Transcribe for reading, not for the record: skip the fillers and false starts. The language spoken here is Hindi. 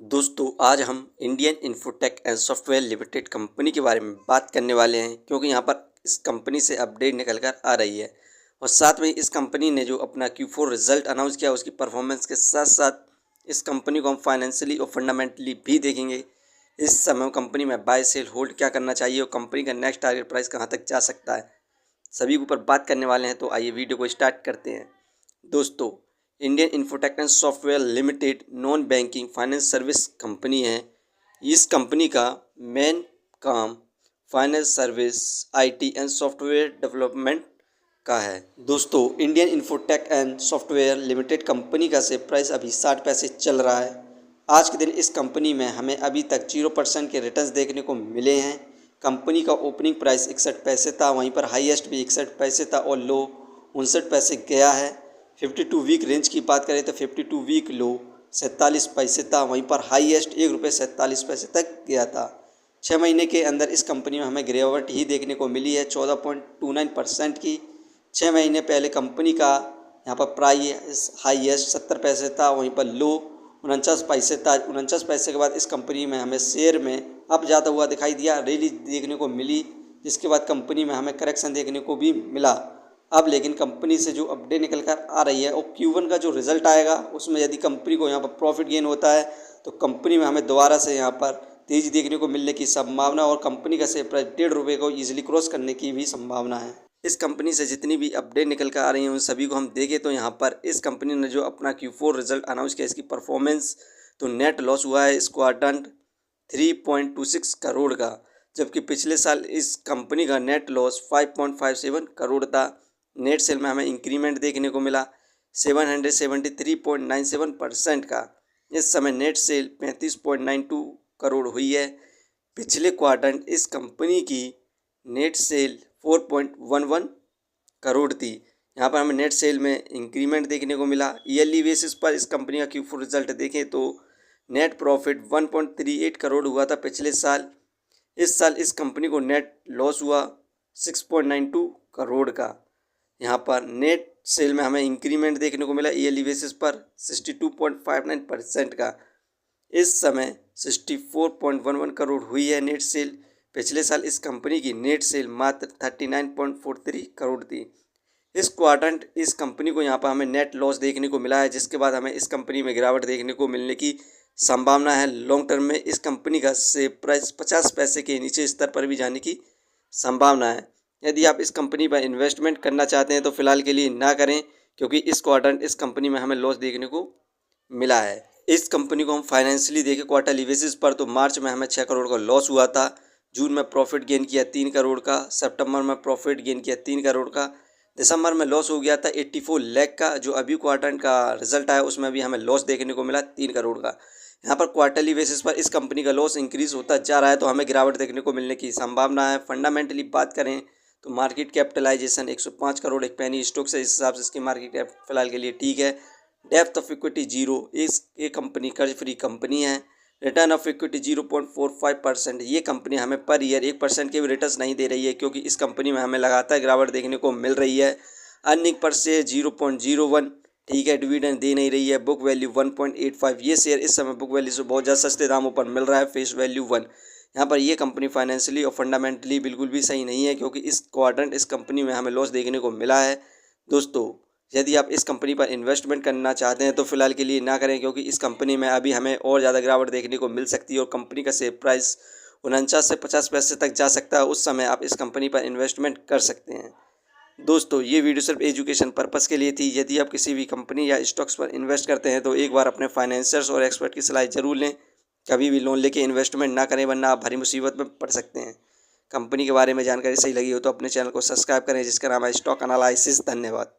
दोस्तों आज हम Indian infotech and software limited company के बारे में बात करने वाले हैं, क्योंकि यहाँ पर इस कंपनी से अपडेट निकल कर आ रही है। और साथ में इस कंपनी ने जो अपना Q4 रिजल्ट अनाउंस किया उसकी परफॉर्मेंस के साथ साथ इस कंपनी को हम फाइनेंशियली और फंडामेंटली भी देखेंगे। इस समय कंपनी में बाय सेल होल्ड क्या करना चाहिए और कंपनी का नेक्स्ट टारगेट प्राइस कहाँ तक जा सकता है, सभी के ऊपर बात करने वाले हैं। तो आइए वीडियो को स्टार्ट करते हैं। दोस्तों, Indian infotech and software limited non banking finance service company है। इस कंपनी का मेन काम finance service, IT and software development का है। दोस्तों, Indian infotech and software limited company का शेयर प्राइस अभी 60 पैसे चल रहा है। आज के दिन इस कंपनी में हमें अभी तक 0% के रिटर्न्स देखने को मिले हैं। कंपनी का ओपनिंग प्राइस 61 पैसे था, वहीं पर हाईएस्ट भी 61 पैसे था और लो 59 पैसे गया है। 52 वीक रेंज की बात करें तो 52 वीक लो 47 पैसे था, वहीं पर हाईएस्ट ₹1.47 तक गया था। 6 महीने के अंदर इस कंपनी में हमें गिरावट ही देखने को मिली है 14.29% की। 6 महीने पहले कंपनी का यहाँ पर प्राइस हाईएस्ट 70 पैसे था, वहीं पर लो 49 पैसे था। 49 पैसे के बाद इस कंपनी में हमें शेयर में अप जाता हुआ दिखाई दिया, रैली देखने को मिली, जिसके बाद कंपनी में हमें करेक्शन देखने को भी मिला। अब लेकिन कंपनी से जो अपडेट निकल कर आ रही है और Q1 का जो रिज़ल्ट आएगा उसमें यदि कंपनी को यहाँ पर प्रॉफिट गेन होता है तो कंपनी में हमें दोबारा से यहाँ पर तेज़ी देखने को मिलने की संभावना और कंपनी का शेयर प्राइस ₹1.5 को ईजिली क्रॉस करने की भी संभावना है। इस कंपनी से जितनी भी अपडेट निकल कर आ रही हैं उन सभी को हम देखें तो यहाँ पर इस कंपनी ने जो अपना Q4 रिजल्ट अनाउंस किया, इसकी परफॉर्मेंस तो नेट लॉस हुआ है इस क्वार्टर 3.26 करोड़ का, जबकि पिछले साल इस कंपनी का नेट लॉस 5.57 करोड़ था। नेट सेल में हमें इंक्रीमेंट देखने को मिला 773.97% का। इस समय नेट सेल 35.92 करोड़ हुई है। पिछले क्वार्टर इस कंपनी की नेट सेल 4.11 करोड़ थी। यहाँ पर हमें नेट सेल में इंक्रीमेंट देखने को मिला। ईयरली बेसिस पर इस कंपनी का Q4 रिजल्ट देखें तो नेट प्रॉफिट 1.38 करोड़ हुआ था पिछले साल। इस साल इस कंपनी को नेट लॉस हुआ 6.92 करोड़ का। यहाँ पर नेट सेल में हमें इंक्रीमेंट देखने को मिला ईयरली बेसिस पर 62.59% का। इस समय 64.11 करोड़ हुई है नेट सेल। पिछले साल इस कंपनी की नेट सेल मात्र 39.43 करोड़ थी। इस क्वार्टर इस कंपनी को यहाँ पर हमें नेट लॉस देखने को मिला है, जिसके बाद हमें इस कंपनी में गिरावट देखने को मिलने की संभावना है। लॉन्ग टर्म में इस कंपनी का शेयर प्राइस 50 पैसे के नीचे स्तर पर भी जाने की संभावना है। यदि आप इस कंपनी पर इन्वेस्टमेंट करना चाहते हैं तो फिलहाल के लिए ना करें, क्योंकि इस क्वार्टर इस कंपनी में हमें लॉस देखने को मिला है। इस कंपनी को हम फाइनेंशियली देखें क्वार्टरली बेसिस पर तो मार्च में हमें 6 करोड़ का लॉस हुआ था, जून में प्रॉफिट गेन किया 3 करोड़ का, सितंबर में प्रॉफिट गेन किया 3 करोड़ का, दिसंबर में लॉस हो गया था 84 लाख का। जो अभी क्वार्टर का रिजल्ट आया उसमें भी हमें लॉस देखने को मिला 3 करोड़ का। यहाँ पर क्वार्टरली बेसिस पर इस कंपनी का लॉस इंक्रीज होता जा रहा है, तो हमें गिरावट देखने को मिलने की संभावना है। फंडामेंटली बात करें तो मार्केट कैपिटलाइजेशन 105 करोड़ एक पेनी स्टॉक से, इस हिसाब से इसकी मार्केट कैप फिलहाल के लिए ठीक है। डेप्थ ऑफ इक्विटी 0, ये कंपनी कर्ज फ्री कंपनी है। Return of equity 0.45%। ये कंपनी हमें पर ईयर 1% के भी रिटर्न नहीं दे रही है, क्योंकि इस कंपनी में हमें लगातार गिरावट देखने को मिल रही है। अर्निंग पर शेयर 0.01, ठीक है, डिविडेंड दे नहीं रही है। बुक वैल्यू 1.85, ये शेयर इस समय बुक वैल्यू से बहुत ज़्यादा सस्ते दामों पर मिल रहा है। Face value 1। यहाँ पर ये कंपनी फाइनेंशियली और फंडामेंटली बिल्कुल भी सही नहीं है, क्योंकि इस क्वार्टर इस कंपनी में हमें लॉस देखने को मिला है। दोस्तों, यदि आप इस कंपनी पर इन्वेस्टमेंट करना चाहते हैं तो फिलहाल के लिए ना करें, क्योंकि इस कंपनी में अभी हमें और ज़्यादा गिरावट देखने को मिल सकती है और कंपनी का शेयर प्राइस 49 से 50 पैसे तक जा सकता है। उस समय आप इस कंपनी पर इन्वेस्टमेंट कर सकते हैं। दोस्तों, ये वीडियो सिर्फ एजुकेशन पर्पस के लिए थी। यदि आप किसी भी कंपनी या स्टॉक्स पर इन्वेस्ट करते हैं तो एक बार अपने फाइनेंसर्स और एक्सपर्ट की सलाह जरूर लें। कभी भी लोन लेके इन्वेस्टमेंट ना करें, वरना आप भारी मुसीबत में पड़ सकते हैं। कंपनी के बारे में जानकारी सही लगी हो तो अपने चैनल को सब्सक्राइब करें, जिसका नाम है स्टॉक एनालिसिस। धन्यवाद।